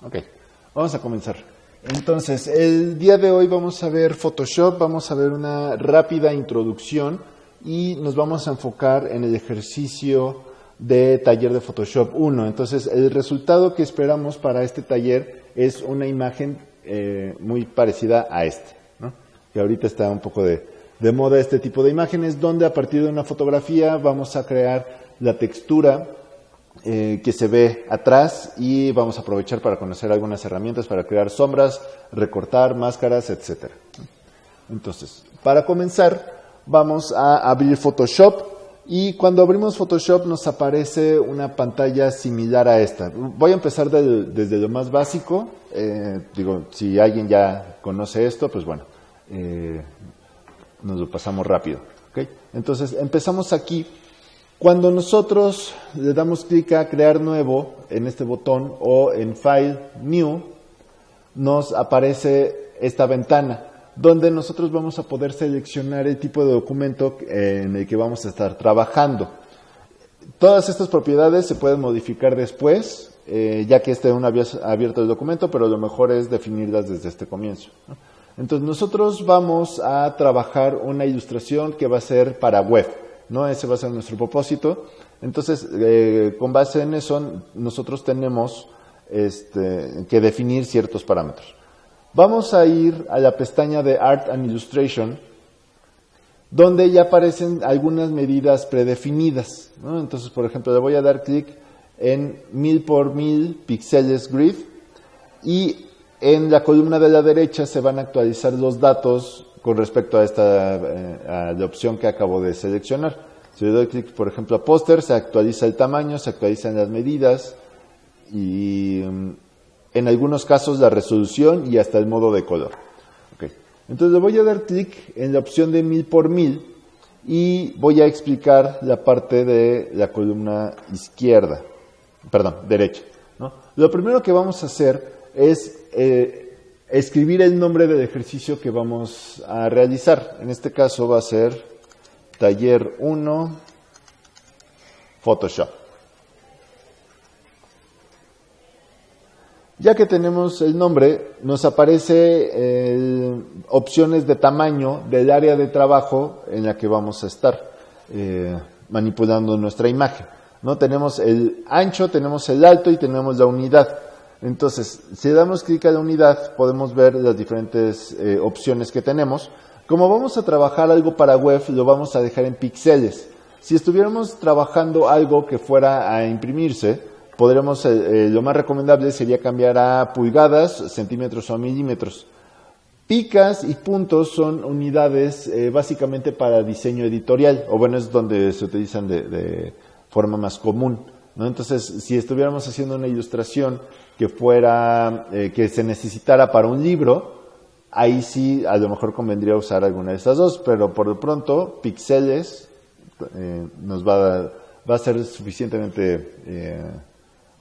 Ok, vamos a comenzar. Entonces, el día de hoy vamos a ver Photoshop, vamos a ver una rápida introducción y nos vamos a enfocar en el ejercicio de taller de Photoshop 1. Entonces, el resultado que esperamos para este taller es una imagen muy parecida a este, ¿no? Que ahorita está un poco de moda este tipo de imágenes, donde a partir de una fotografía vamos a crear la textura que se ve atrás y vamos a aprovechar para conocer algunas herramientas para crear sombras, recortar, máscaras, etc. Entonces, para comenzar, vamos a abrir Photoshop y cuando abrimos Photoshop nos aparece una pantalla similar a esta. Voy a empezar desde lo más básico. Si alguien ya conoce esto, pues bueno, nos lo pasamos rápido. ¿Okay? Entonces, empezamos aquí. Cuando nosotros le damos clic a crear nuevo en este botón o en File, New, nos aparece esta ventana donde nosotros vamos a poder seleccionar el tipo de documento en el que vamos a estar trabajando. Todas estas propiedades se pueden modificar después, ya que esté una vez abierto el documento, pero lo mejor es definirlas desde este comienzo, ¿no? Entonces nosotros vamos a trabajar una ilustración que va a ser para web, ¿no? Ese va a ser nuestro propósito. Entonces, con base en eso, nosotros tenemos que definir ciertos parámetros. Vamos a ir a la pestaña de Art and Illustration, donde ya aparecen algunas medidas predefinidas, ¿no? Entonces, por ejemplo, le voy a dar clic en 1000 por 1000 píxeles grid y en la columna de la derecha se van a actualizar los datos con respecto a esta la opción que acabo de seleccionar. Si le doy clic, por ejemplo, a póster, se actualiza el tamaño, se actualizan las medidas y en algunos casos la resolución y hasta el modo de color. Okay. Entonces le voy a dar clic en la opción de 1000 por 1000 y voy a explicar la parte de la columna derecha, ¿no? Lo primero que vamos a hacer es escribir el nombre del ejercicio que vamos a realizar. En este caso va a ser Taller 1 Photoshop. Ya que tenemos el nombre, nos aparece opciones de tamaño del área de trabajo en la que vamos a estar manipulando nuestra imagen, ¿no? Tenemos el ancho, tenemos el alto y tenemos la unidad. Entonces, si damos clic a la unidad, podemos ver las diferentes opciones que tenemos. Como vamos a trabajar algo para web, lo vamos a dejar en píxeles. Si estuviéramos trabajando algo que fuera a imprimirse, podremos, lo más recomendable sería cambiar a pulgadas, centímetros o milímetros. Picas y puntos son unidades básicamente para diseño editorial, o bueno, es donde se utilizan de forma más común, ¿no? Entonces, si estuviéramos haciendo una ilustración que fuera, que se necesitara para un libro, ahí sí a lo mejor convendría usar alguna de estas dos, pero por lo pronto, píxeles nos va a ser suficientemente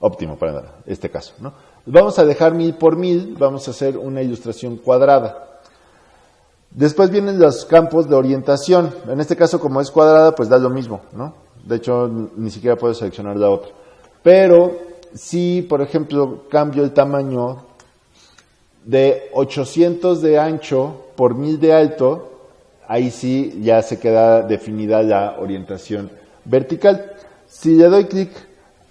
óptimo para este caso, ¿no? Vamos a dejar 1000 por 1000, vamos a hacer una ilustración cuadrada. Después vienen los campos de orientación. En este caso, como es cuadrada, pues da lo mismo, ¿no? De hecho, ni siquiera puedo seleccionar la otra. Pero si, por ejemplo, cambio el tamaño de 800 de ancho por 1000 de alto, ahí sí ya se queda definida la orientación vertical. Si le doy clic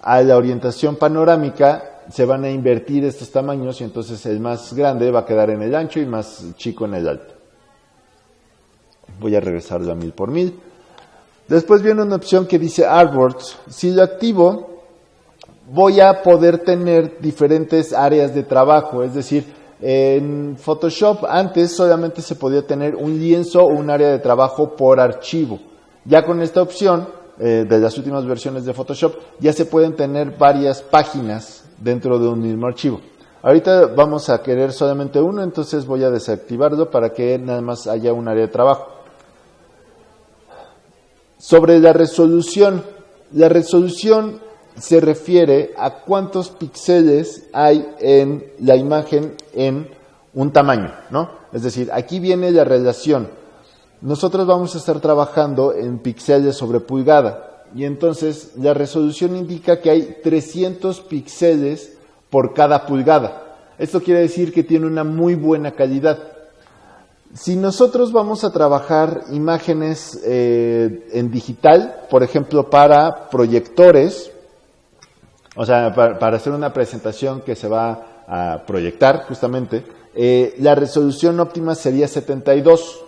a la orientación panorámica, se van a invertir estos tamaños y entonces el más grande va a quedar en el ancho y más chico en el alto. Voy a regresarlo a 1000 por 1000. Después viene una opción que dice Artboards. Si lo activo, voy a poder tener diferentes áreas de trabajo. Es decir, en Photoshop antes solamente se podía tener un lienzo o un área de trabajo por archivo. Ya con esta opción, de las últimas versiones de Photoshop, ya se pueden tener varias páginas dentro de un mismo archivo. Ahorita vamos a querer solamente uno, entonces voy a desactivarlo para que nada más haya un área de trabajo. Sobre la resolución se refiere a cuántos píxeles hay en la imagen en un tamaño, ¿no? Es decir, aquí viene la relación. Nosotros vamos a estar trabajando en píxeles sobre pulgada y entonces la resolución indica que hay 300 píxeles por cada pulgada. Esto quiere decir que tiene una muy buena calidad. Si nosotros vamos a trabajar imágenes en digital, por ejemplo, para proyectores, o sea, para hacer una presentación que se va a proyectar justamente, la resolución óptima sería 72.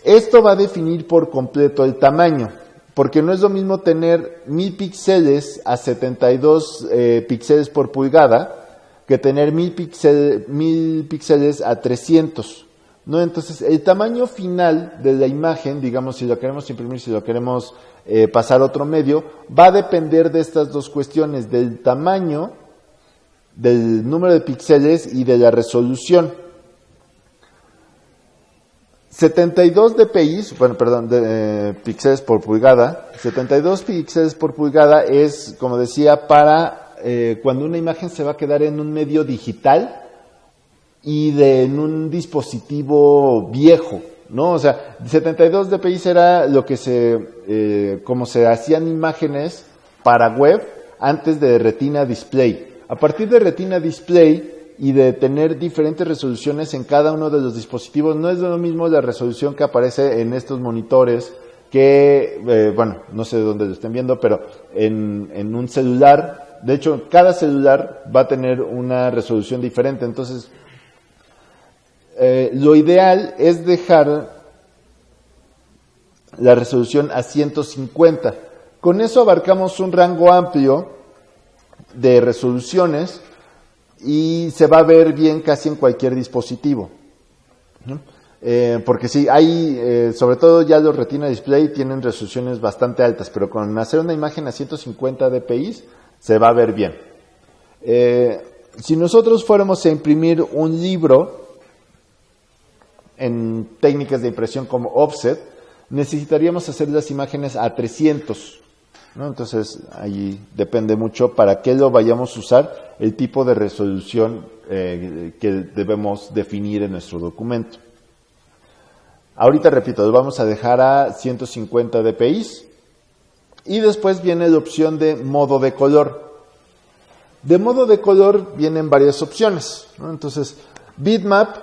Esto va a definir por completo el tamaño, porque no es lo mismo tener 1000 píxeles a 72 píxeles por pulgada que tener 1000 píxeles a 300, ¿no? Entonces, el tamaño final de la imagen, digamos, si lo queremos imprimir, si lo queremos pasar a otro medio, va a depender de estas dos cuestiones, del tamaño, del número de píxeles y de la resolución. 72 dpi, píxeles por pulgada. 72 píxeles por pulgada es, como decía, para cuando una imagen se va a quedar en un medio digital y en un dispositivo viejo, ¿no? O sea, 72 dpi era lo que como se hacían imágenes para web antes de Retina Display. A partir de Retina Display y de tener diferentes resoluciones en cada uno de los dispositivos, no es lo mismo la resolución que aparece en estos monitores que, no sé de dónde lo estén viendo, pero en un celular. De hecho, cada celular va a tener una resolución diferente. Entonces, lo ideal es dejar la resolución a 150. Con eso abarcamos un rango amplio de resoluciones y se va a ver bien casi en cualquier dispositivo, ¿no? Porque sí, hay, sobre todo ya los Retina Display tienen resoluciones bastante altas, pero con hacer una imagen a 150 dpi se va a ver bien. Si nosotros fuéramos a imprimir un libro en técnicas de impresión como offset, necesitaríamos hacer las imágenes a 300, ¿no? Entonces, ahí depende mucho para qué lo vayamos a usar, el tipo de resolución que debemos definir en nuestro documento. Ahorita, repito, lo vamos a dejar a 150 dpi. Y después viene la opción de modo de color. De modo de color vienen varias opciones, ¿no? Entonces, bitmap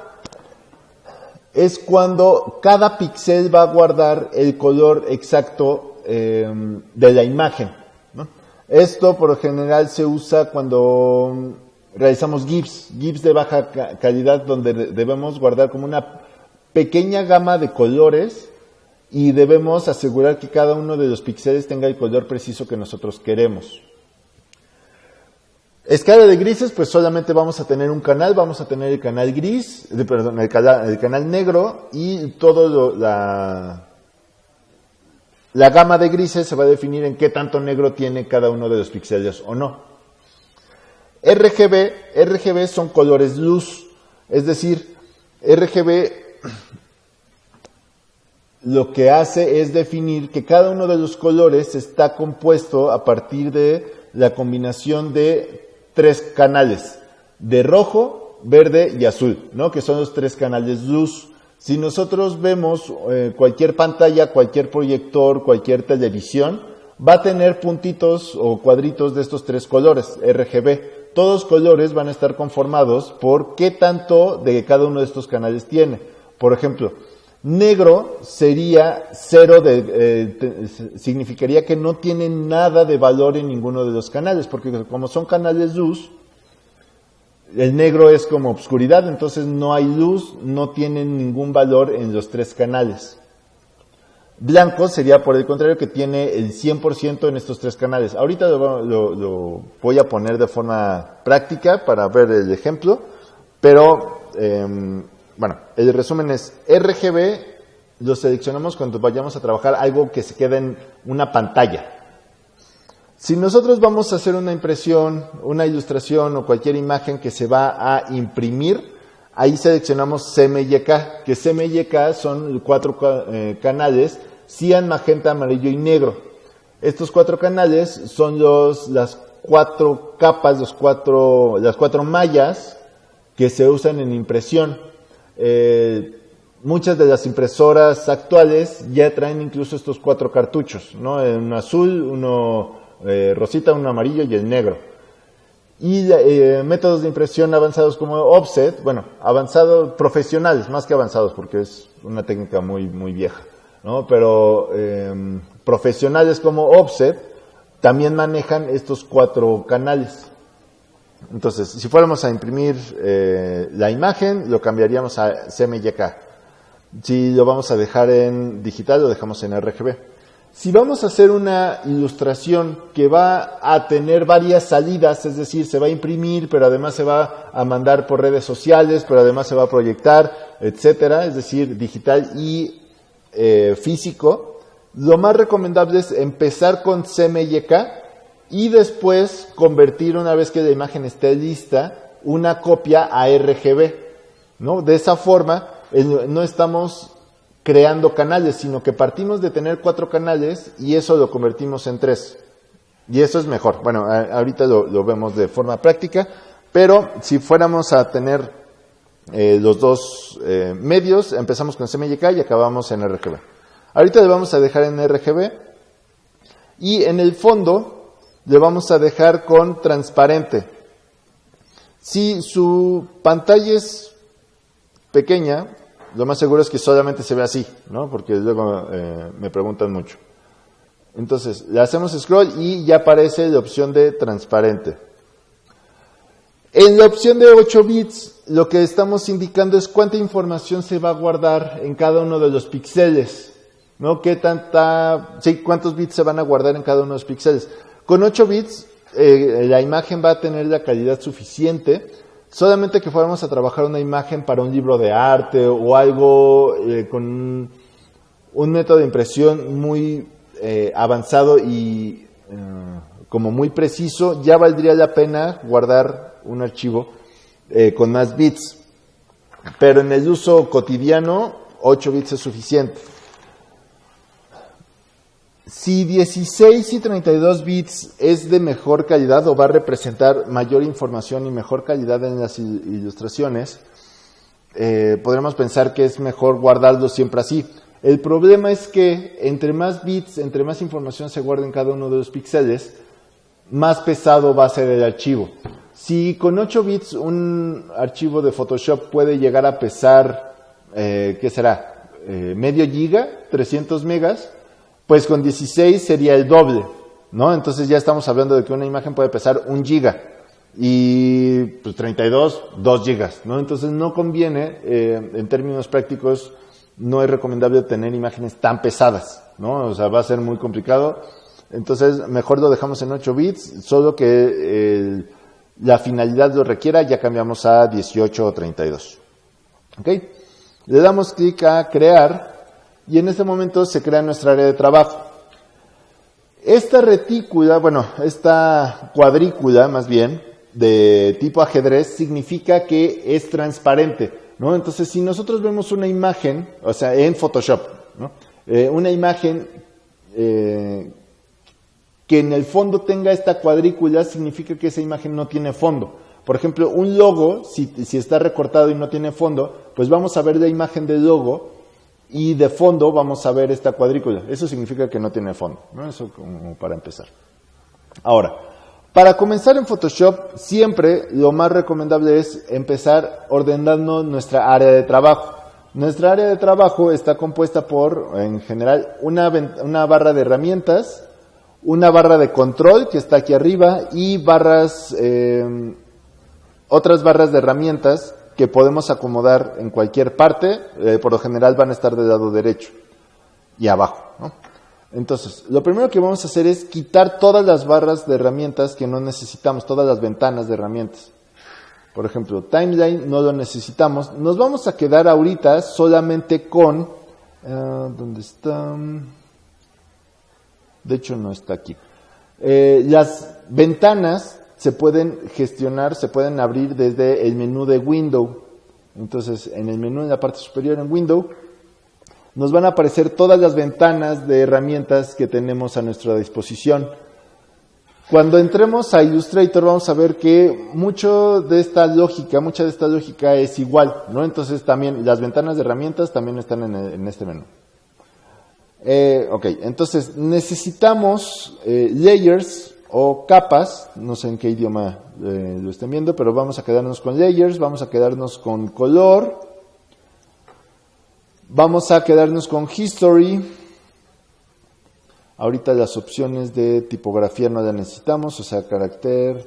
es cuando cada píxel va a guardar el color exacto de la imagen, ¿no? Esto por lo general se usa cuando realizamos GIFs de baja calidad, donde debemos guardar como una pequeña gama de colores y debemos asegurar que cada uno de los píxeles tenga el color preciso que nosotros queremos. Escala de grises, pues solamente vamos a tener un canal, vamos a tener el canal gris, el canal negro, y la gama de grises se va a definir en qué tanto negro tiene cada uno de los píxeles o no. RGB son colores luz, es decir, RGB lo que hace es definir que cada uno de los colores está compuesto a partir de la combinación de 3 canales, de rojo, verde y azul, ¿no? Que son los 3 canales luz. Si nosotros vemos cualquier pantalla, cualquier proyector, cualquier televisión, va a tener puntitos o cuadritos de estos 3 colores, RGB. Todos los colores van a estar conformados por qué tanto de cada uno de estos canales tiene. Por ejemplo, negro sería 0, significaría que no tiene nada de valor en ninguno de los canales, porque como son canales luz, el negro es como obscuridad, entonces no hay luz, no tiene ningún valor en los 3 canales. Blanco sería, por el contrario, que tiene el 100% en estos 3 canales. Ahorita lo voy a poner de forma práctica para ver el ejemplo, pero el resumen es RGB, lo seleccionamos cuando vayamos a trabajar algo que se quede en una pantalla. Si nosotros vamos a hacer una impresión, una ilustración o cualquier imagen que se va a imprimir, ahí seleccionamos CMYK, que CMYK son 4 canales, cian, magenta, amarillo y negro. Estos 4 canales son las 4 capas, las 4 mallas que se usan en impresión. Muchas de las impresoras actuales ya traen incluso estos 4 cartuchos, ¿no? Uno azul, uno rosita, uno amarillo y el negro. y métodos de impresión avanzados como offset, bueno, avanzados, profesionales, más que avanzados, porque es una técnica muy, muy vieja, ¿no? Pero profesionales como offset también manejan estos 4 canales. Entonces, si fuéramos a imprimir la imagen, lo cambiaríamos a CMYK. Si lo vamos a dejar en digital, lo dejamos en RGB. Si vamos a hacer una ilustración que va a tener varias salidas, es decir, se va a imprimir, pero además se va a mandar por redes sociales, pero además se va a proyectar, etcétera, es decir, digital y físico, lo más recomendable es empezar con CMYK y después convertir, una vez que la imagen esté lista, una copia a RGB, ¿no? De esa forma, no estamos creando canales, sino que partimos de tener 4 canales y eso lo convertimos en 3. Y eso es mejor. Bueno, ahorita lo vemos de forma práctica, pero si fuéramos a tener los 2 medios, empezamos con CMYK y acabamos en RGB. Ahorita le vamos a dejar en RGB y en el fondo le vamos a dejar con transparente. Si su pantalla es pequeña, lo más seguro es que solamente se ve así, ¿no? Porque luego me preguntan mucho. Entonces, le hacemos scroll y ya aparece la opción de transparente. En la opción de 8 bits, lo que estamos indicando es cuánta información se va a guardar en cada uno de los píxeles, ¿no? Cuántos bits se van a guardar en cada uno de los píxeles. Con 8 bits, la imagen va a tener la calidad suficiente. Solamente que fuéramos a trabajar una imagen para un libro de arte o algo con un método de impresión muy avanzado y como muy preciso, ya valdría la pena guardar un archivo con más bits. Pero en el uso cotidiano, 8 bits es suficiente. Si 16 y 32 bits es de mejor calidad o va a representar mayor información y mejor calidad en las ilustraciones, podremos pensar que es mejor guardarlo siempre así. El problema es que entre más bits, entre más información se guarde en cada uno de los píxeles, más pesado va a ser el archivo. Si con 8 bits un archivo de Photoshop puede llegar a pesar, ¿qué será? Medio giga, 300 megas, pues con 16 sería el doble, ¿no? Entonces ya estamos hablando de que una imagen puede pesar 1 giga y pues 32, 2 gigas, ¿no? Entonces no conviene, en términos prácticos, no es recomendable tener imágenes tan pesadas, ¿no? O sea, va a ser muy complicado. Entonces mejor lo dejamos en 8 bits, solo que la finalidad lo requiera, ya cambiamos a 18 o 32. ¿Ok? Le damos clic a crear. Y en este momento se crea nuestra área de trabajo. Esta retícula, esta cuadrícula más bien, de tipo ajedrez, significa que es transparente, ¿no? Entonces, si nosotros vemos una imagen, o sea, en Photoshop, ¿no? Una imagen que en el fondo tenga esta cuadrícula, significa que esa imagen no tiene fondo. Por ejemplo, un logo, si está recortado y no tiene fondo, pues vamos a ver la imagen del logo, y de fondo vamos a ver esta cuadrícula. Eso significa que no tiene fondo, ¿no? Eso como para empezar. Ahora, para comenzar en Photoshop, siempre lo más recomendable es empezar ordenando nuestra área de trabajo. Nuestra área de trabajo está compuesta por, en general, una barra de herramientas, una barra de control que está aquí arriba y otras barras de herramientas que podemos acomodar en cualquier parte, por lo general van a estar del lado derecho y abajo, ¿no? Entonces, lo primero que vamos a hacer es quitar todas las barras de herramientas que no necesitamos, todas las ventanas de herramientas. Por ejemplo, Timeline no lo necesitamos. Nos vamos a quedar ahorita solamente con... ¿dónde está? De hecho, no está aquí. Las ventanas se pueden gestionar, se pueden abrir desde el menú de Window. Entonces, en el menú en la parte superior en Window, nos van a aparecer todas las ventanas de herramientas que tenemos a nuestra disposición. Cuando entremos a Illustrator vamos a ver que mucha de esta lógica es igual, ¿no? Entonces también las ventanas de herramientas también están en este menú. Ok, entonces necesitamos layers o capas, no sé en qué idioma lo estén viendo, pero vamos a quedarnos con layers, vamos a quedarnos con color, vamos a quedarnos con history. Ahorita las opciones de tipografía no las necesitamos, o sea, carácter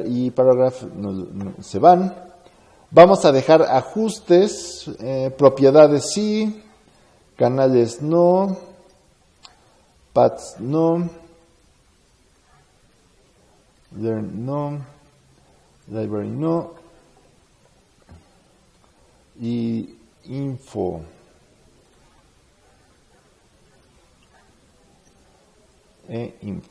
y paragraph se van. Vamos a dejar ajustes, propiedades sí, canales no, paths no, learn no, library no, y info. Info.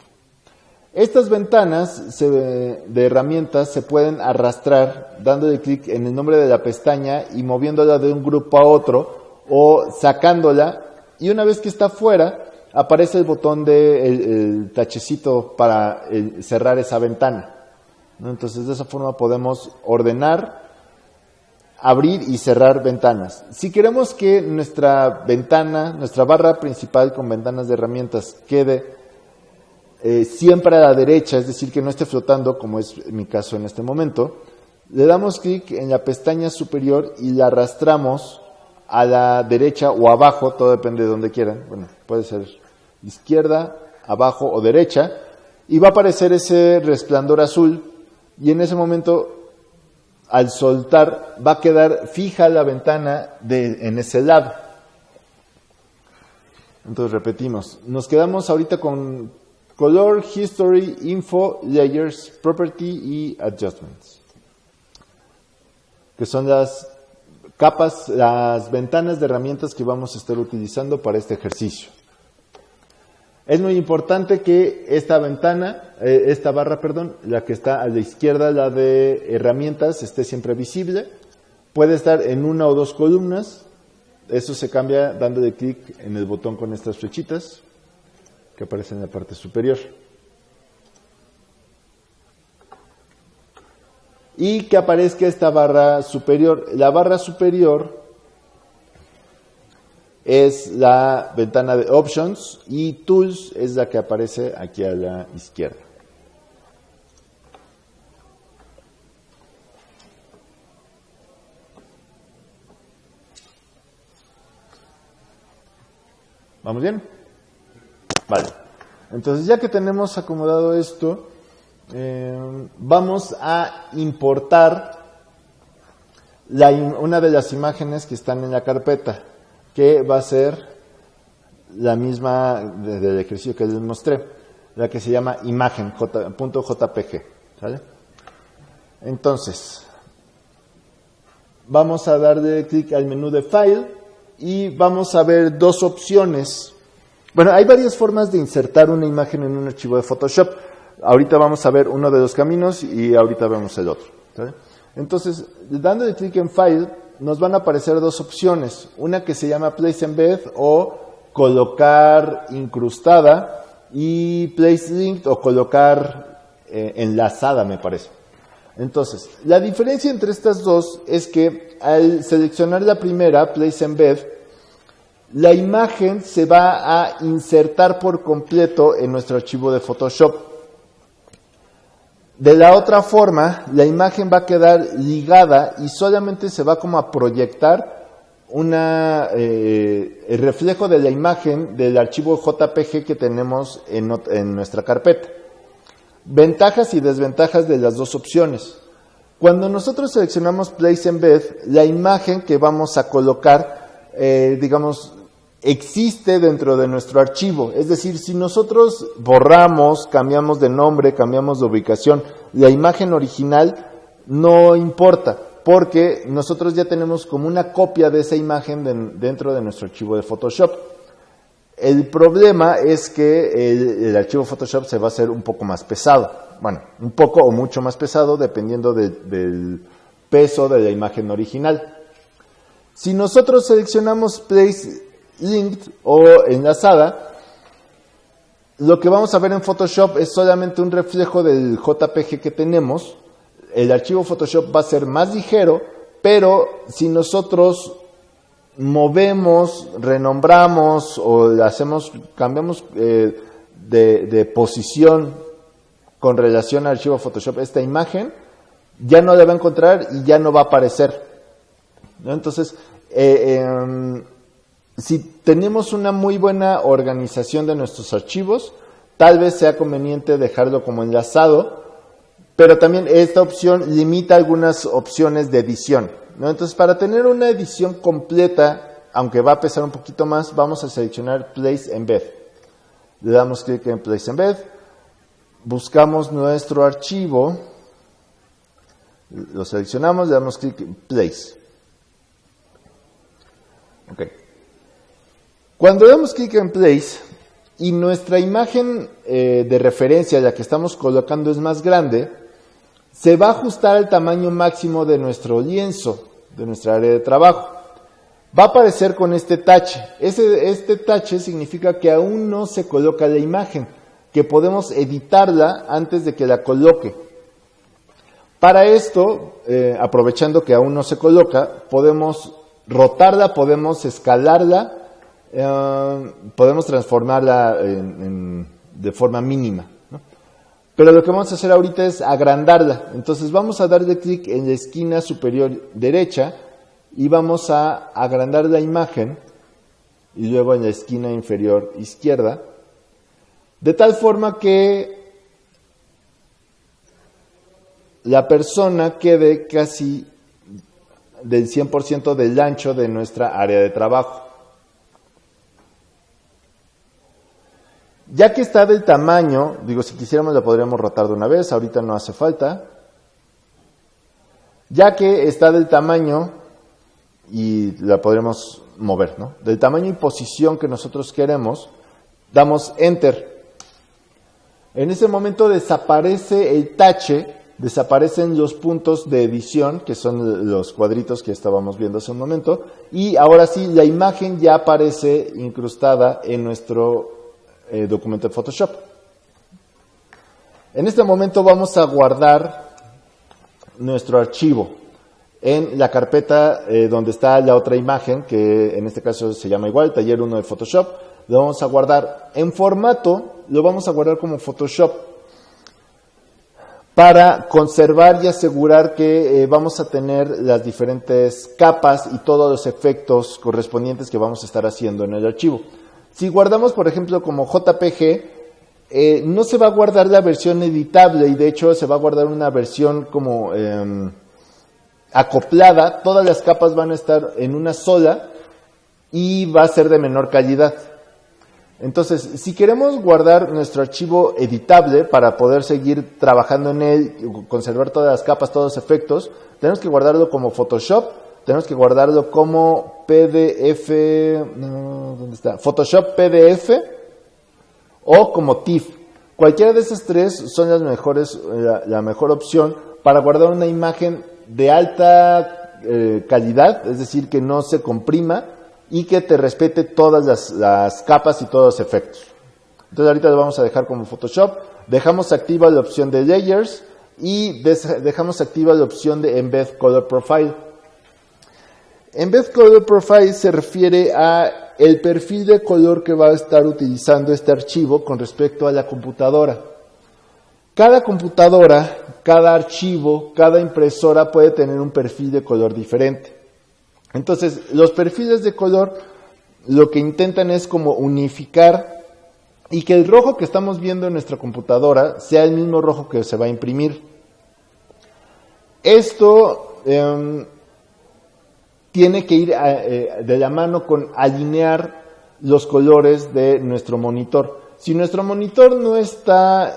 Estas ventanas de herramientas se pueden arrastrar dándole clic en el nombre de la pestaña y moviéndola de un grupo a otro o sacándola, y una vez que está fuera aparece el botón el tachecito para cerrar esa ventana, ¿no? Entonces de esa forma podemos ordenar, abrir y cerrar ventanas. Si queremos que nuestra ventana, nuestra barra principal con ventanas de herramientas quede siempre a la derecha, es decir, que no esté flotando como es mi caso en este momento, le damos clic en la pestaña superior y la arrastramos a la derecha o abajo, todo depende de donde quieran. Bueno, puede ser izquierda, abajo o derecha, y va a aparecer ese resplandor azul, y en ese momento, al soltar, va a quedar fija la ventana en ese lado. Entonces repetimos, nos quedamos ahorita con color, history, info, layers, property y adjustments, que son las capas, las ventanas de herramientas que vamos a estar utilizando para este ejercicio. Es muy importante que esta barra, la que está a la izquierda, la de herramientas, esté siempre visible. Puede estar en una o dos columnas. Eso se cambia dándole clic en el botón con estas flechitas que aparecen en la parte superior. Y que aparezca esta barra superior. La barra superior es la ventana de Options y Tools es la que aparece aquí a la izquierda. ¿Vamos bien? Vale. Entonces, ya que tenemos acomodado esto, vamos a importar una de las imágenes que están en la carpeta, que va a ser la misma del ejercicio que les mostré, la que se llama imagen.jpg, ¿sale? Entonces, vamos a darle clic al menú de File y vamos a ver dos opciones. Bueno, hay varias formas de insertar una imagen en un archivo de Photoshop. Ahorita vamos a ver uno de los caminos y ahorita vemos el otro, ¿sale? Entonces, dándole clic en File, nos van a aparecer dos opciones. Una que se llama Place Embed o colocar incrustada, y Place Linked o colocar enlazada, me parece. Entonces, la diferencia entre estas dos es que al seleccionar la primera, Place Embed, la imagen se va a insertar por completo en nuestro archivo de Photoshop. De la otra forma, la imagen va a quedar ligada y solamente se va como a proyectar el reflejo de la imagen del archivo JPG que tenemos en nuestra carpeta. Ventajas y desventajas de las dos opciones. Cuando nosotros seleccionamos Place Embed, la imagen que vamos a colocar, existe dentro de nuestro archivo. Es decir, si nosotros borramos, cambiamos de nombre, cambiamos de ubicación, la imagen original no importa, porque nosotros ya tenemos como una copia de esa imagen dentro de nuestro archivo de Photoshop. El problema es que el archivo Photoshop se va a hacer un poco más pesado. Bueno, un poco o mucho más pesado dependiendo del peso de la imagen original. Si nosotros seleccionamos Place Linked o enlazada, lo que vamos a ver en Photoshop es solamente un reflejo del JPG que tenemos. El archivo Photoshop va a ser más ligero, pero si nosotros movemos, renombramos o cambiamos de posición con relación al archivo Photoshop, esta imagen, ya no la va a encontrar y ya no va a aparecer, ¿no? Entonces, si tenemos una muy buena organización de nuestros archivos, tal vez sea conveniente dejarlo como enlazado, pero también esta opción limita algunas opciones de edición, ¿no? Entonces, para tener una edición completa, aunque va a pesar un poquito más, vamos a seleccionar Place Embed. Le damos clic en Place Embed, buscamos nuestro archivo, lo seleccionamos, le damos clic en Place. Okay. Cuando damos clic en Place y nuestra imagen de referencia, la que estamos colocando, es más grande, se va a ajustar al tamaño máximo de nuestro lienzo, de nuestra área de trabajo. Va a aparecer con este tache. Este tache significa que aún no se coloca la imagen, que podemos editarla antes de que la coloque. Para esto, aprovechando que aún no se coloca, podemos rotarla, podemos escalarla, podemos transformarla de forma mínima, ¿no? Pero lo que vamos a hacer ahorita es agrandarla. Entonces vamos a darle clic en la esquina superior derecha y vamos a agrandar la imagen, y luego en la esquina inferior izquierda, de tal forma que la persona quede casi del 100% del ancho de nuestra área de trabajo. Ya que está del tamaño, si quisiéramos la podríamos rotar de una vez, ahorita no hace falta. Ya que está del tamaño, y la podremos mover, ¿no? Del tamaño y posición que nosotros queremos, damos Enter. En ese momento desaparece el tache, desaparecen los puntos de edición, que son los cuadritos que estábamos viendo hace un momento, y ahora sí, la imagen ya aparece incrustada en nuestro documento de Photoshop. En este momento vamos a guardar nuestro archivo en la carpeta donde está la otra imagen, que en este caso se llama igual, Taller 1 de Photoshop. Lo vamos a guardar en formato, lo vamos a guardar como Photoshop, para conservar y asegurar que vamos a tener las diferentes capas y todos los efectos correspondientes que vamos a estar haciendo en el archivo. Si guardamos, por ejemplo, como JPG, no se va a guardar la versión editable, y de hecho se va a guardar una versión como acoplada. Todas las capas van a estar en una sola y va a ser de menor calidad. Entonces, si queremos guardar nuestro archivo editable para poder seguir trabajando en él, conservar todas las capas, todos los efectos, tenemos que guardarlo como Photoshop, tenemos que guardarlo como PDF, ¿dónde está? Photoshop PDF o como TIFF. Cualquiera de esas tres son las mejores, la mejor opción para guardar una imagen de alta calidad, es decir, que no se comprima y que te respete todas las capas y todos los efectos. Entonces ahorita lo vamos a dejar como Photoshop, dejamos activa la opción de Layers y dejamos activa la opción de Embed Color Profile. Embed Color Profile se refiere a el perfil de color que va a estar utilizando este archivo con respecto a la computadora. Cada computadora, cada archivo, cada impresora puede tener un perfil de color diferente. Entonces, los perfiles de color lo que intentan es como unificar y que el rojo que estamos viendo en nuestra computadora sea el mismo rojo que se va a imprimir. Esto tiene que ir de la mano con alinear los colores de nuestro monitor. Si nuestro monitor no está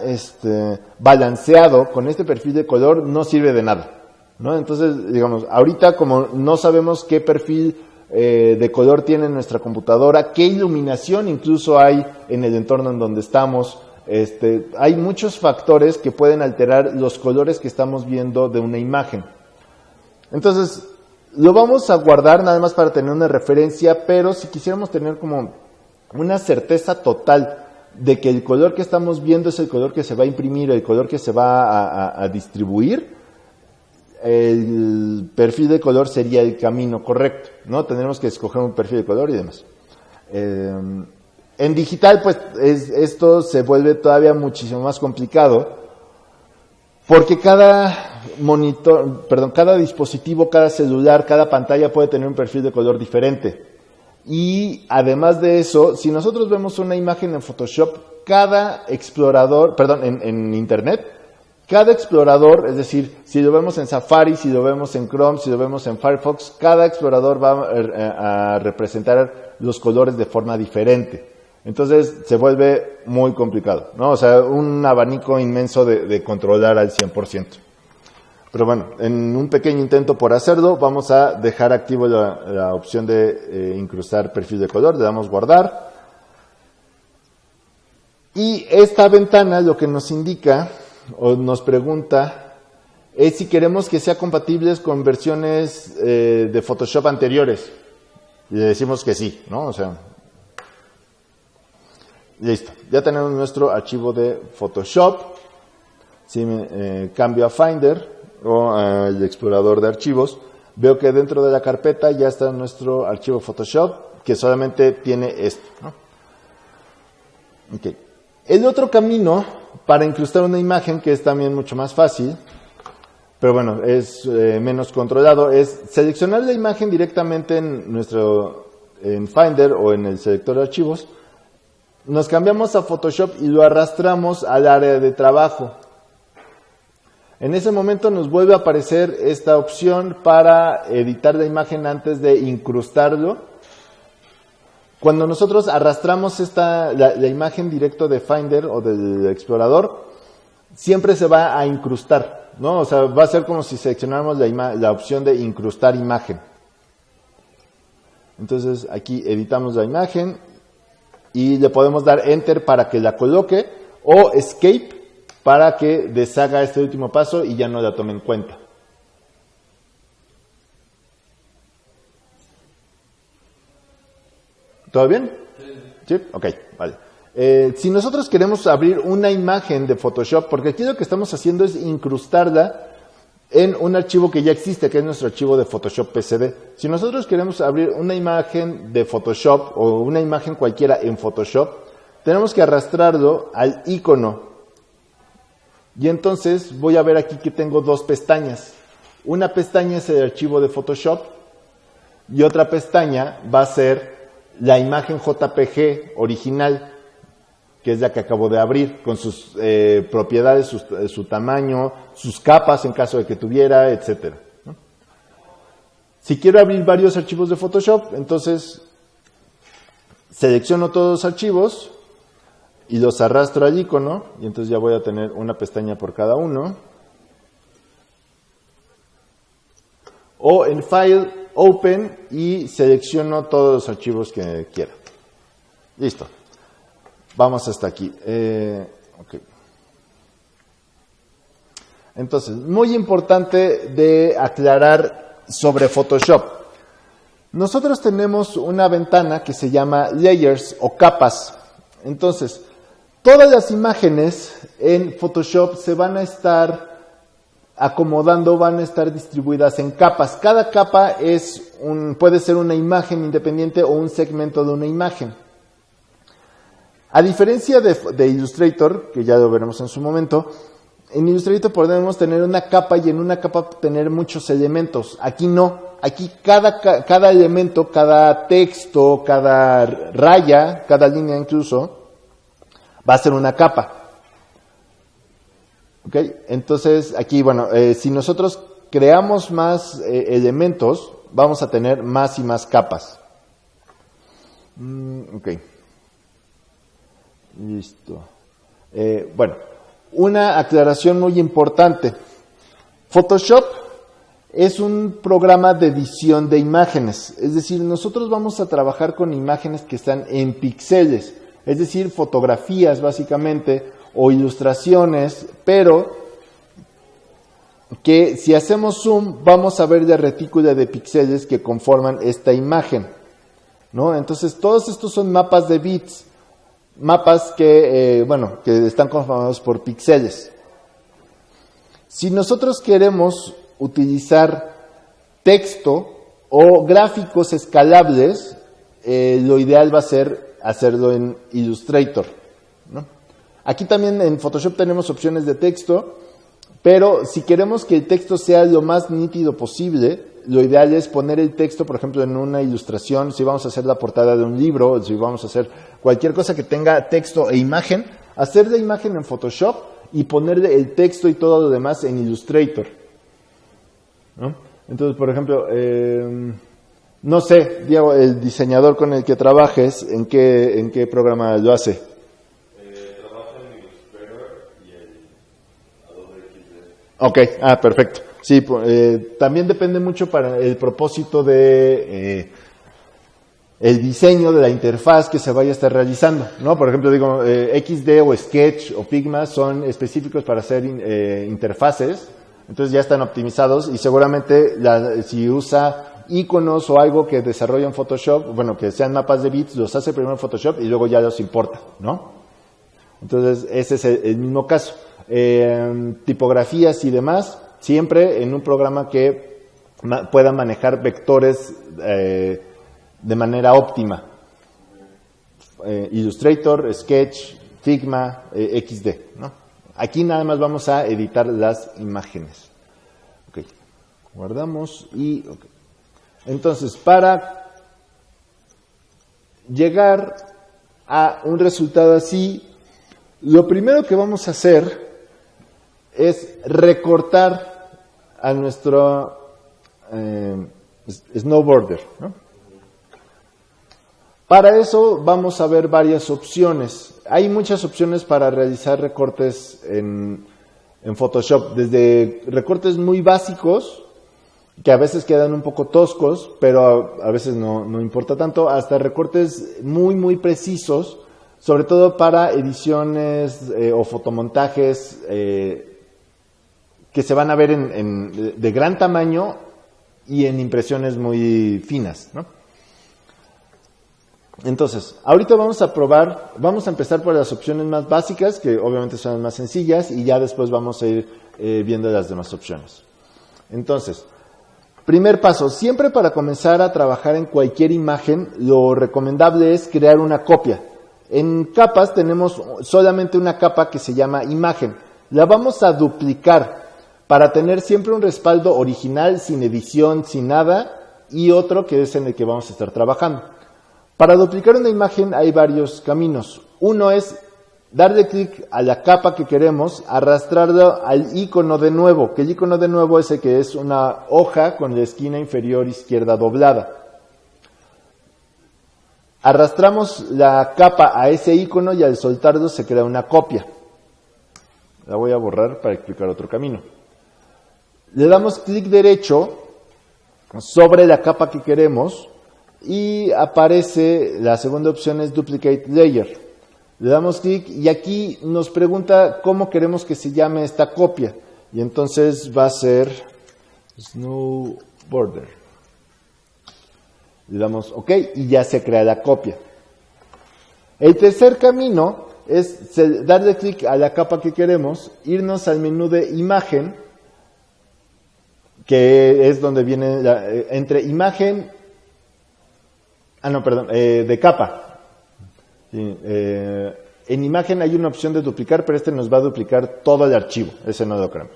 balanceado con este perfil de color, no sirve de nada, ¿no? Entonces, digamos, ahorita como no sabemos qué perfil de color tiene nuestra computadora, qué iluminación incluso hay en el entorno en donde estamos, hay muchos factores que pueden alterar los colores que estamos viendo de una imagen. Entonces, lo vamos a guardar nada más para tener una referencia, pero si quisiéramos tener como una certeza total de que el color que estamos viendo es el color que se va a imprimir, el color que se va a distribuir, el perfil de color sería el camino correcto, ¿no? Tendremos que escoger un perfil de color y demás. En digital, pues, esto se vuelve todavía muchísimo más complicado, Porque cada monitor, cada dispositivo, cada celular, cada pantalla puede tener un perfil de color diferente. Y además de eso, si nosotros vemos una imagen en Photoshop, cada explorador, en Internet, cada explorador, es decir, si lo vemos en Safari, si lo vemos en Chrome, si lo vemos en Firefox, cada explorador va a representar los colores de forma diferente. Entonces se vuelve muy complicado, ¿no? O sea, un abanico inmenso de controlar al 100%. Pero bueno, en un pequeño intento por hacerlo, vamos a dejar activo la opción de incrustar perfil de color, le damos guardar. Y esta ventana lo que nos indica o nos pregunta es si queremos que sea compatibles con versiones de Photoshop anteriores. Y le decimos que sí, ¿no? O sea, listo. Ya tenemos nuestro archivo de Photoshop. Si me cambio a Finder o al explorador de archivos, veo que dentro de la carpeta ya está nuestro archivo Photoshop, que solamente tiene esto, ¿no? Okay. El otro camino para incrustar una imagen, que es también mucho más fácil, pero bueno, es menos controlado, es seleccionar la imagen directamente en Finder o en el selector de archivos. Nos cambiamos a Photoshop y lo arrastramos al área de trabajo. En ese momento nos vuelve a aparecer esta opción para editar la imagen antes de incrustarlo. Cuando nosotros arrastramos la imagen directo de Finder o del explorador, siempre se va a incrustar, ¿no? O sea, va a ser como si seleccionáramos la opción de incrustar imagen. Entonces aquí editamos la imagen y le podemos dar Enter para que la coloque o Escape para que deshaga este último paso y ya no la tome en cuenta. ¿Todo bien? ¿Sí? Ok, vale. Si nosotros queremos abrir una imagen de Photoshop, porque aquí lo que estamos haciendo es incrustarla en un archivo que ya existe, que es nuestro archivo de Photoshop PSD. Si nosotros queremos abrir una imagen de Photoshop o una imagen cualquiera en Photoshop, tenemos que arrastrarlo al icono. Y entonces voy a ver aquí que tengo dos pestañas. Una pestaña es el archivo de Photoshop y otra pestaña va a ser la imagen JPG original, que es la que acabo de abrir, con sus propiedades, su tamaño, sus capas en caso de que tuviera, etc. ¿no? Si quiero abrir varios archivos de Photoshop, entonces selecciono todos los archivos y los arrastro al icono, y entonces ya voy a tener una pestaña por cada uno. O en File, Open, y selecciono todos los archivos que quiera. Listo. Vamos hasta aquí. Okay. Entonces, muy importante de aclarar sobre Photoshop. Nosotros tenemos una ventana que se llama Layers o capas. Entonces, todas las imágenes en Photoshop se van a estar acomodando, van a estar distribuidas en capas. Cada capa puede ser una imagen independiente o un segmento de una imagen. A diferencia de Illustrator, que ya lo veremos en su momento, en Illustrator podemos tener una capa y en una capa tener muchos elementos. Aquí no. Aquí cada elemento, cada texto, cada raya, cada línea incluso, va a ser una capa. ¿Okay? Entonces, aquí, bueno, si nosotros creamos más elementos, vamos a tener más y más capas. Ok. Listo. Bueno, una aclaración muy importante. Photoshop es un programa de edición de imágenes. Es decir, nosotros vamos a trabajar con imágenes que están en píxeles. Es decir, fotografías básicamente o ilustraciones, pero que si hacemos zoom vamos a ver la retícula de píxeles que conforman esta imagen, ¿no? Entonces todos estos son mapas de bits, mapas que están conformados por píxeles. Si nosotros queremos utilizar texto o gráficos escalables, lo ideal va a ser hacerlo en Illustrator, ¿no? Aquí también en Photoshop tenemos opciones de texto, Pero si queremos que el texto sea lo más nítido posible, lo ideal es poner el texto, por ejemplo, en una ilustración. Si vamos a hacer la portada de un libro, si vamos a hacer cualquier cosa que tenga texto e imagen, hacer la imagen en Photoshop y ponerle el texto y todo lo demás en Illustrator, ¿no? Entonces, por ejemplo, no sé, Diego, el diseñador con el que trabajes, ¿en qué programa lo hace? Trabaja en Illustrator y el Adobe XD. Ok, perfecto. Sí, también depende mucho para el propósito de el diseño de la interfaz que se vaya a estar realizando, ¿no? Por ejemplo, digo, XD o Sketch o Figma son específicos para hacer interfaces, entonces ya están optimizados y seguramente si usa iconos o algo que desarrolla en Photoshop, bueno, que sean mapas de bits, los hace primero en Photoshop y luego ya los importa, ¿no? Entonces, ese es el mismo caso. Tipografías y demás, siempre en un programa que pueda manejar vectores de manera óptima. Illustrator, Sketch, Figma, XD, ¿no? Aquí nada más vamos a editar las imágenes. Ok, guardamos y... Okay. Entonces, para llegar a un resultado así, lo primero que vamos a hacer es recortar a nuestro snowboarder, ¿no? Para eso vamos a ver varias opciones. Hay muchas opciones para realizar recortes en Photoshop, desde recortes muy básicos, que a veces quedan un poco toscos, pero a veces no importa tanto, hasta recortes muy, muy precisos, sobre todo para ediciones o fotomontajes que se van a ver de gran tamaño y en impresiones muy finas, ¿no? Entonces, ahorita vamos a empezar por las opciones más básicas, que obviamente son las más sencillas, y ya después vamos a ir viendo las demás opciones. Entonces, primer paso, siempre para comenzar a trabajar en cualquier imagen, lo recomendable es crear una copia. En capas tenemos solamente una capa que se llama imagen. La vamos a duplicar para tener siempre un respaldo original, sin edición, sin nada, y otro que es en el que vamos a estar trabajando. Para duplicar una imagen hay varios caminos. Uno es darle clic a la capa que queremos, arrastrarlo al icono de nuevo, que el icono de nuevo es el que es una hoja con la esquina inferior izquierda doblada. Arrastramos la capa a ese icono y al soltarlo se crea una copia. La voy a borrar para explicar otro camino. Le damos clic derecho sobre la capa que queremos y aparece la segunda opción, es Duplicate Layer. Le damos clic y aquí nos pregunta cómo queremos que se llame esta copia. Y entonces va a ser Snowboarder. Le damos OK y ya se crea la copia. El tercer camino es darle clic a la capa que queremos, irnos al menú de imagen, que es donde viene entre imagen, de capa. Sí, en imagen hay una opción de duplicar, pero este nos va a duplicar todo el archivo, ese no lo queremos.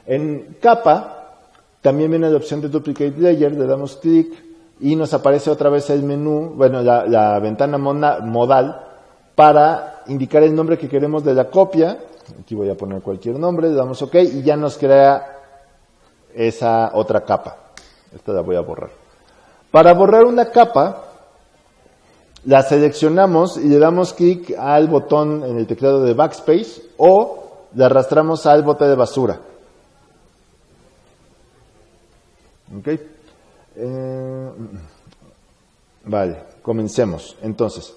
En capa también viene la opción de Duplicate Layer, le damos clic y nos aparece otra vez el menú, bueno, la ventana modal para indicar el nombre que queremos de la copia. Aquí voy a poner cualquier nombre, le damos OK y ya nos crea esa otra capa. Esta la voy a borrar. Para borrar una capa, la seleccionamos y le damos clic al botón en el teclado de Backspace o la arrastramos al bote de basura. ¿Ok? Vale, comencemos. Entonces,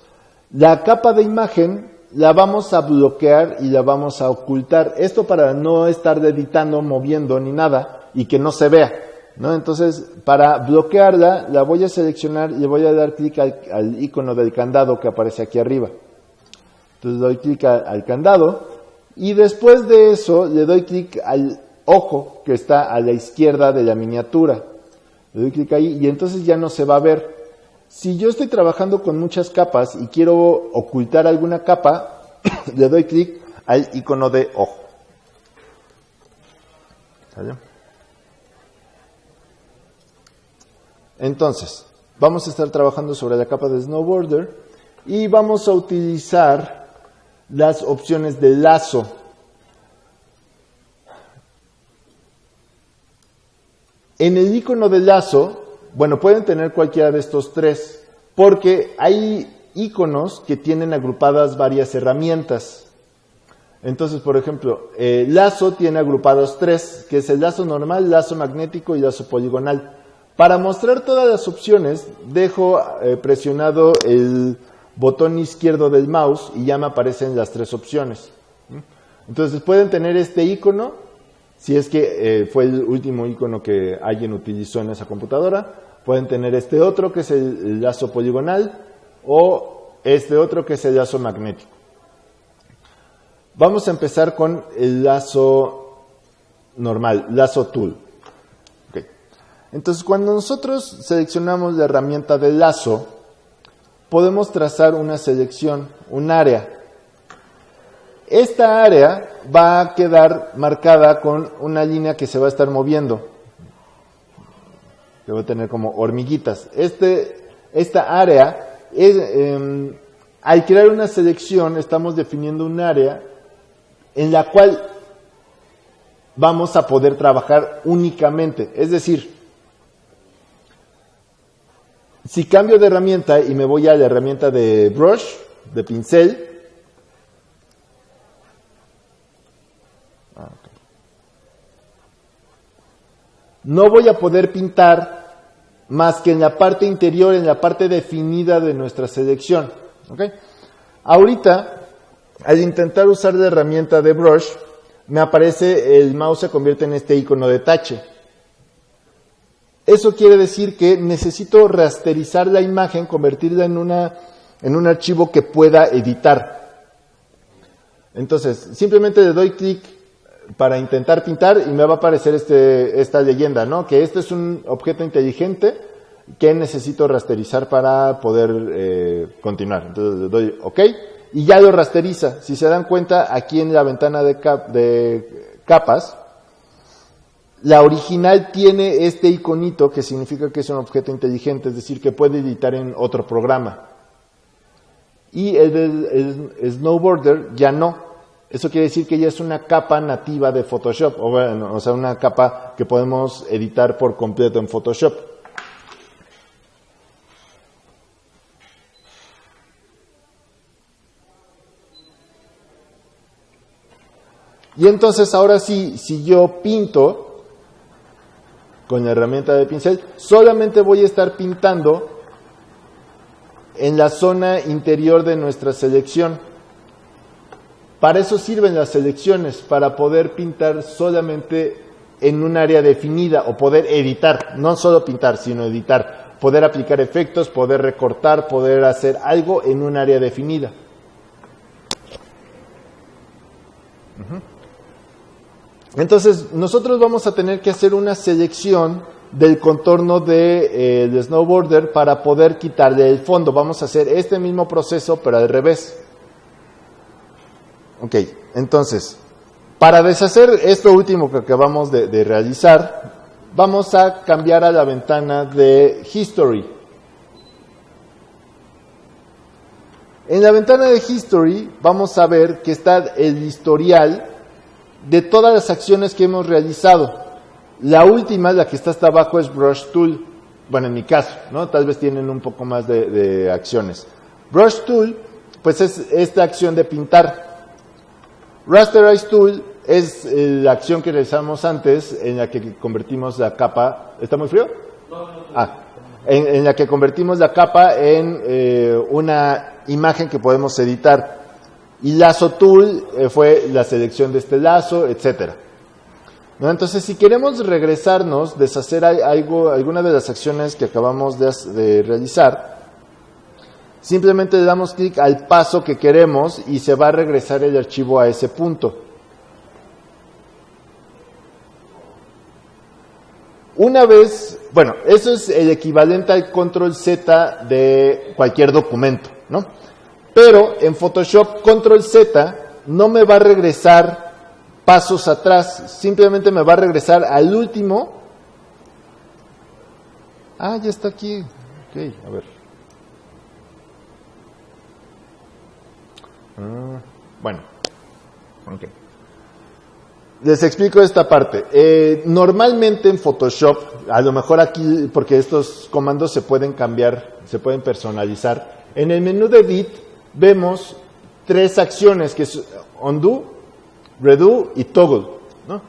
la capa de imagen la vamos a bloquear y la vamos a ocultar. Esto para no estar editando, moviendo ni nada y que no se vea, ¿no? Entonces, para bloquearla, la voy a seleccionar y le voy a dar clic al icono del candado que aparece aquí arriba. Entonces, doy clic al candado y después de eso le doy clic al ojo que está a la izquierda de la miniatura. Le doy clic ahí y entonces ya no se va a ver. Si yo estoy trabajando con muchas capas y quiero ocultar alguna capa, le doy clic al icono de ojo. ¿Vale? Entonces, vamos a estar trabajando sobre la capa de Snowboarder y vamos a utilizar las opciones de lazo. En el icono de lazo, bueno, pueden tener cualquiera de estos tres, porque hay iconos que tienen agrupadas varias herramientas. Entonces, por ejemplo, lazo tiene agrupados tres, que es el lazo normal, lazo magnético y lazo poligonal. Para mostrar todas las opciones, dejo presionado el botón izquierdo del mouse y ya me aparecen las tres opciones. Entonces, pueden tener este icono, si es que fue el último icono que alguien utilizó en esa computadora. Pueden tener este otro, que es el lazo poligonal, o este otro, que es el lazo magnético. Vamos a empezar con el lazo normal, lazo tool. Okay. Entonces, cuando nosotros seleccionamos la herramienta de lazo, podemos trazar una selección, un área. Esta área va a quedar marcada con una línea que se va a estar moviendo. Que va a tener como hormiguitas. Esta área, al crear una selección, estamos definiendo un área en la cual vamos a poder trabajar únicamente. Es decir, si cambio de herramienta y me voy a la herramienta de brush, de pincel, no voy a poder pintar más que en la parte interior, en la parte definida de nuestra selección. ¿Okay? Ahorita, al intentar usar la herramienta de brush, me aparece, el mouse se convierte en este icono de tache. Eso quiere decir que necesito rasterizar la imagen, convertirla en un archivo que pueda editar. Entonces, simplemente le doy clic para intentar pintar y me va a aparecer esta leyenda, ¿no? Que este es un objeto inteligente que necesito rasterizar para poder continuar. Entonces le doy OK y ya lo rasteriza. Si se dan cuenta, aquí en la ventana de capas, la original tiene este iconito que significa que es un objeto inteligente, es decir, que puede editar en otro programa. Y el Snowboarder ya no. Eso quiere decir que ya es una capa nativa de Photoshop, o sea, una capa que podemos editar por completo en Photoshop. Y entonces ahora sí, si yo pinto con la herramienta de pincel, solamente voy a estar pintando en la zona interior de nuestra selección. Para eso sirven las selecciones, para poder pintar solamente en un área definida o poder editar, no solo pintar, sino editar, poder aplicar efectos, poder recortar, poder hacer algo en un área definida. Entonces, nosotros vamos a tener que hacer una selección del contorno del Snowboarder para poder quitarle el fondo. Vamos a hacer este mismo proceso, pero al revés. Ok, entonces, para deshacer esto último que acabamos de realizar, vamos a cambiar a la ventana de History. En la ventana de History vamos a ver que está el historial de todas las acciones que hemos realizado. La última, la que está hasta abajo, es Brush Tool. Bueno, en mi caso, ¿no? Tal vez tienen un poco más de acciones. Brush Tool, pues es esta acción de pintar. Rasterize Tool es la acción que realizamos antes en la que convertimos la capa. ¿Está muy frío? En la que convertimos la capa en una imagen que podemos editar. Y Lazo Tool fue la selección de este lazo, etcétera. ¿No? Entonces, si queremos regresarnos, deshacer alguna de las acciones que acabamos de realizar, simplemente le damos clic al paso que queremos y se va a regresar el archivo a ese punto. Una vez, bueno, eso es el equivalente al control Z de cualquier documento, ¿no? Pero en Photoshop, control Z no me va a regresar pasos atrás, simplemente me va a regresar al último. Ya está aquí. Ok, a ver. Bueno, ok. Les explico esta parte. Normalmente en Photoshop, a lo mejor aquí, porque estos comandos se pueden cambiar, se pueden personalizar. En el menú de Edit vemos 3 acciones, que es Undo, Redo y Toggle, ¿no?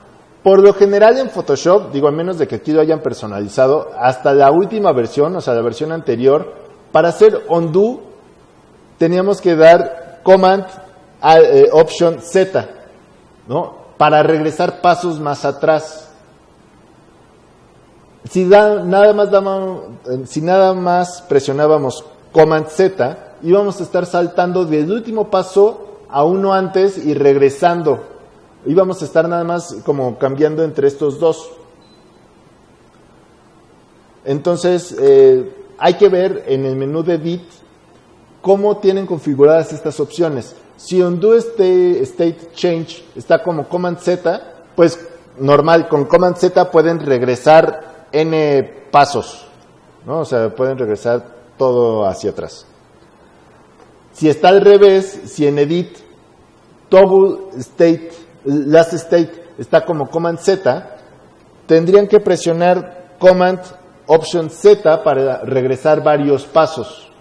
Por lo general en Photoshop, digo, a menos de que aquí lo hayan personalizado, hasta la última versión, o sea, la versión anterior, para hacer Undo, teníamos que dar Command Option Z, ¿no? Para regresar pasos más atrás. Si nada más presionábamos Command Z, íbamos a estar saltando del último paso a uno antes y regresando. Íbamos a estar nada más como cambiando entre estos dos. Entonces, hay que ver en el menú de Edit cómo tienen configuradas estas opciones. Si Undo State Change está como Command Z, pues normal, con Command Z pueden regresar N pasos, ¿no? O sea, pueden regresar todo hacia atrás. Si está al revés, si en Edit Toggle State, Last State está como Command Z, tendrían que presionar Command Option Z para regresar varios pasos,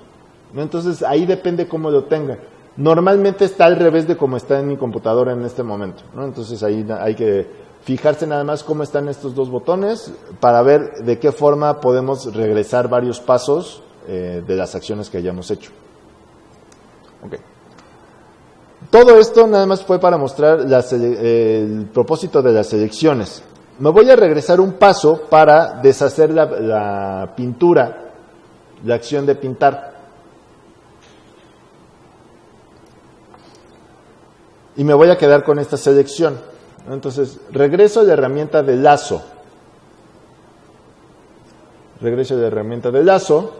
¿no? Entonces ahí depende cómo lo tengan. Normalmente está al revés de cómo está en mi computadora en este momento, ¿no? Entonces ahí hay que fijarse nada más cómo están estos dos botones para ver de qué forma podemos regresar varios pasos de las acciones que hayamos hecho. Okay. Todo esto nada más fue para mostrar el propósito de las selecciones. Me voy a regresar un paso para deshacer la pintura, la acción de pintar. Y me voy a quedar con esta selección. Entonces, regreso a la herramienta de lazo. Regreso a la herramienta de lazo.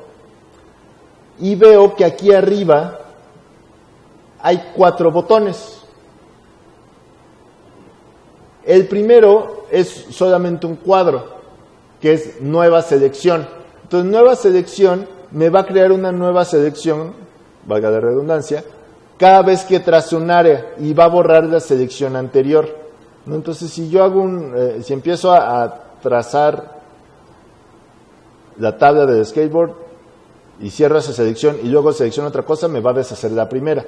Y veo que aquí arriba hay 4 botones. El primero es solamente un cuadro, que es nueva selección. Entonces, nueva selección me va a crear una nueva selección, valga la redundancia, cada vez que trazo un área y va a borrar la selección anterior, ¿no? Entonces, si yo hago si empiezo a trazar la tabla del skateboard y cierro esa selección y luego selecciono otra cosa, me va a deshacer la primera.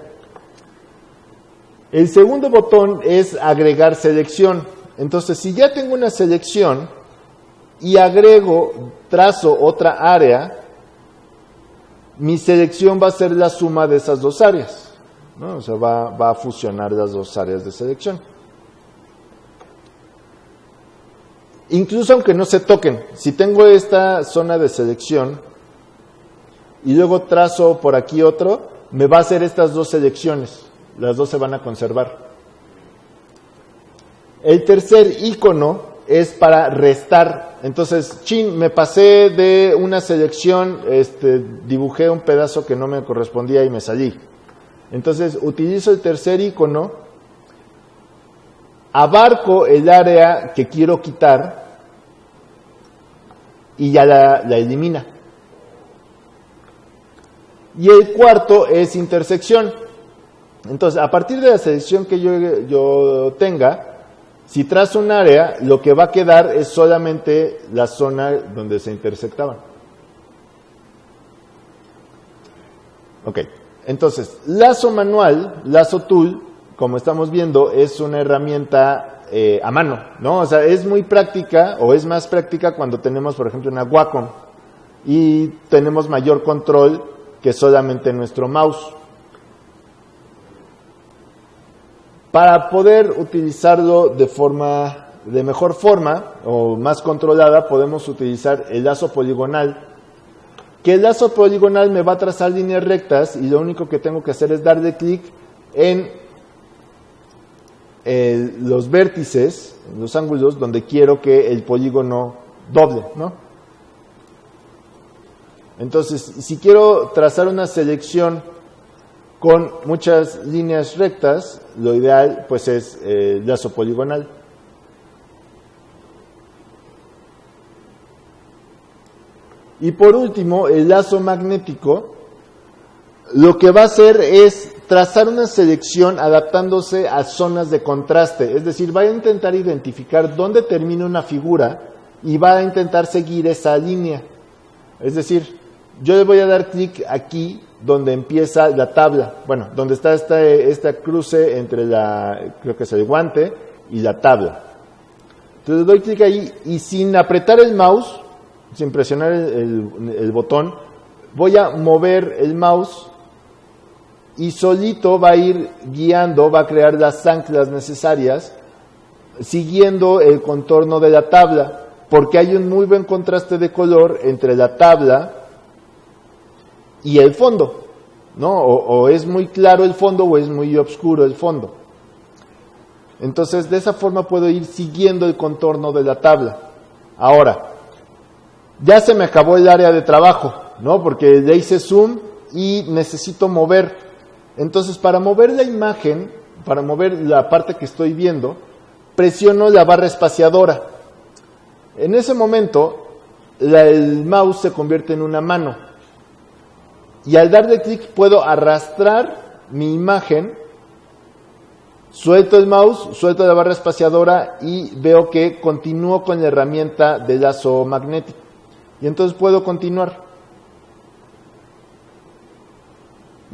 El segundo botón es agregar selección. Entonces, si ya tengo una selección y trazo otra área, mi selección va a ser la suma de esas dos áreas, ¿no? O sea, va a fusionar las dos áreas de selección. Incluso aunque no se toquen, si tengo esta zona de selección y luego trazo por aquí otro, me va a hacer estas dos selecciones. Las dos se van a conservar. El tercer icono es para restar. Entonces, me pasé de una selección, dibujé un pedazo que no me correspondía y me salí. Entonces, utilizo el tercer icono, abarco el área que quiero quitar y ya la elimina. Y el cuarto es intersección. Entonces, a partir de la selección que yo tenga, si trazo un área, lo que va a quedar es solamente la zona donde se intersectaban. Ok, entonces, lazo manual, lazo tool, como estamos viendo, es una herramienta a mano, ¿no? O sea, es muy práctica, o es más práctica cuando tenemos, por ejemplo, una Wacom y tenemos mayor control que solamente nuestro mouse. Para poder utilizarlo de mejor forma o más controlada, podemos utilizar el lazo poligonal. Que el lazo poligonal me va a trazar líneas rectas y lo único que tengo que hacer es darle clic en los vértices, los ángulos donde quiero que el polígono doble, ¿no? Entonces, si quiero trazar una selección con muchas líneas rectas, lo ideal pues es el lazo poligonal. Y por último, el lazo magnético, lo que va a hacer es trazar una selección adaptándose a zonas de contraste, es decir, va a intentar identificar dónde termina una figura y va a intentar seguir esa línea. Es decir, yo le voy a dar clic aquí donde empieza la tabla, bueno, donde está esta cruce entre creo que es el guante y la tabla. Entonces doy clic ahí y sin apretar el mouse, sin presionar el botón, voy a mover el mouse y solito va a ir guiando, va a crear las anclas necesarias siguiendo el contorno de la tabla, porque hay un muy buen contraste de color entre la tabla y el fondo, ¿no? O es muy claro el fondo o es muy oscuro el fondo. Entonces, de esa forma puedo ir siguiendo el contorno de la tabla. Ahora, ya se me acabó el área de trabajo, ¿no? Porque le hice zoom y necesito mover. Entonces, para mover la imagen, para mover la parte que estoy viendo, presiono la barra espaciadora. En ese momento, el mouse se convierte en una mano. Y al darle clic puedo arrastrar mi imagen, suelto el mouse, suelto la barra espaciadora y veo que continúo con la herramienta de lazo magnético. Y entonces puedo continuar.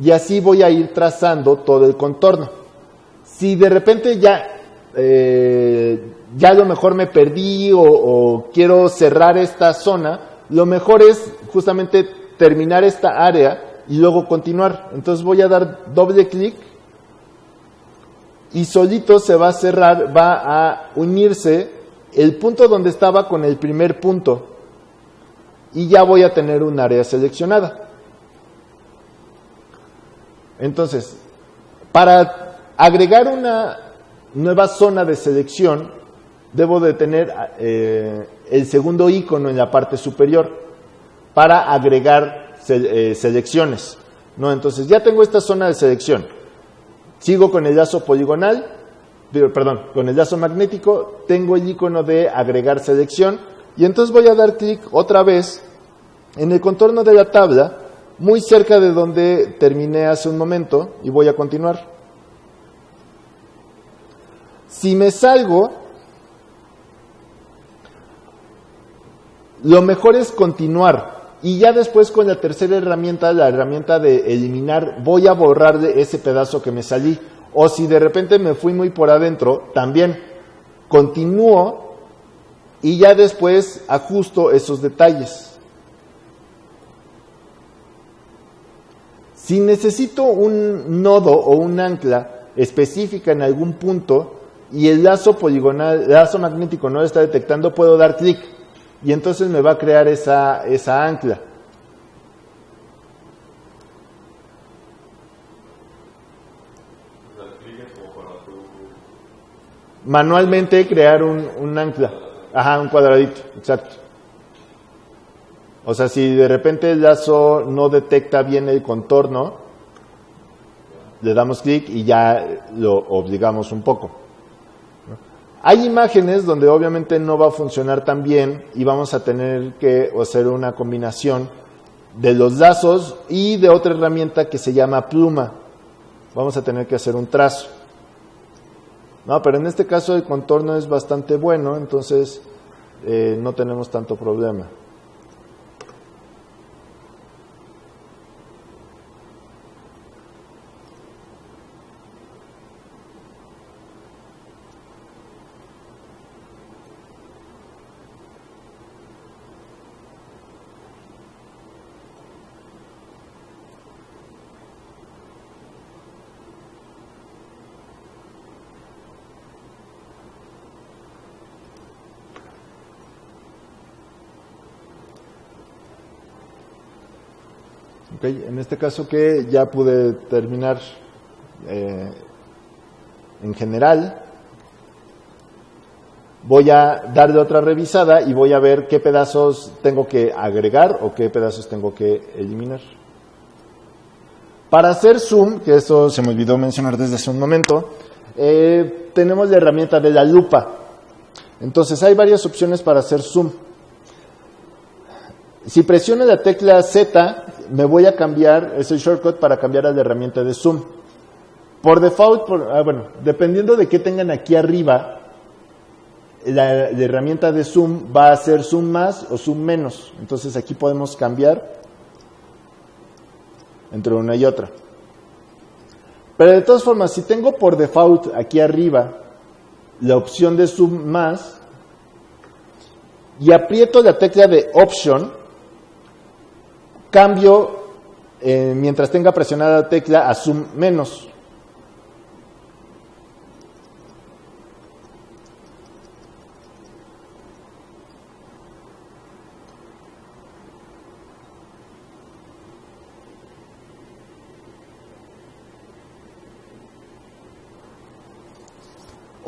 Y así voy a ir trazando todo el contorno. Si de repente ya a lo mejor me perdí o quiero cerrar esta zona, lo mejor es justamente terminar esta área y luego continuar. Entonces voy a dar doble clic y solito se va a cerrar, va a unirse el punto donde estaba con el primer punto y ya voy a tener un área seleccionada. Entonces, para agregar una nueva zona de selección, debo de tener el segundo icono en la parte superior para agregar selecciones, ¿no? Entonces, ya tengo esta zona de selección. Sigo con el lazo poligonal, con el lazo magnético, tengo el icono de agregar selección y entonces voy a dar clic otra vez en el contorno de la tabla, muy cerca de donde terminé hace un momento y voy a continuar. Si me salgo, lo mejor es continuar y ya después con la tercera herramienta, la herramienta de eliminar, voy a borrar de ese pedazo que me salí. O si de repente me fui muy por adentro, también continúo y ya después ajusto esos detalles. Si necesito un nodo o un ancla específica en algún punto y el lazo poligonal, el lazo magnético no lo está detectando, puedo dar clic y entonces me va a crear esa ancla. Manualmente crear un ancla. Ajá, un cuadradito, exacto. O sea, si de repente el lazo no detecta bien el contorno, le damos clic y ya lo obligamos un poco. Hay imágenes donde obviamente no va a funcionar tan bien y vamos a tener que hacer una combinación de los lazos y de otra herramienta que se llama pluma. Vamos a tener que hacer un trazo. No, pero en este caso el contorno es bastante bueno, entonces no tenemos tanto problema. Okay, en este caso que ya pude terminar en general, voy a darle otra revisada y voy a ver qué pedazos tengo que agregar o qué pedazos tengo que eliminar. Para hacer zoom, que eso se me olvidó mencionar desde hace un momento, tenemos la herramienta de la lupa. Entonces hay varias opciones para hacer zoom. Si presiono la tecla Z, me voy a cambiar, es el shortcut para cambiar a la herramienta de zoom. Por default, dependiendo de qué tengan aquí arriba, la herramienta de zoom va a ser zoom más o zoom menos. Entonces aquí podemos cambiar entre una y otra. Pero de todas formas, si tengo por default aquí arriba la opción de zoom más y aprieto la tecla de option, cambio mientras tenga presionada la tecla a zoom menos.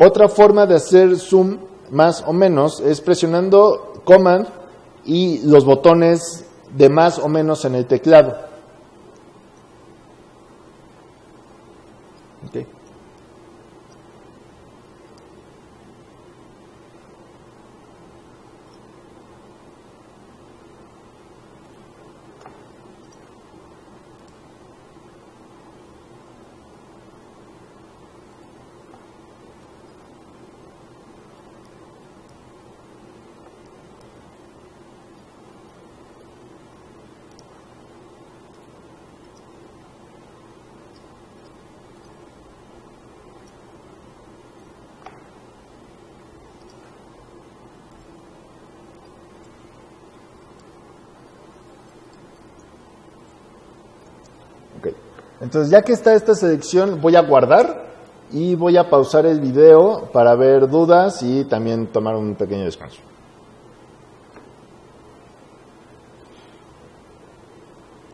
Otra forma de hacer zoom más o menos es presionando Command y los botones de más o menos en el teclado. Okay. Okay. Entonces, ya que está esta selección, voy a guardar y voy a pausar el video para ver dudas y también tomar un pequeño descanso.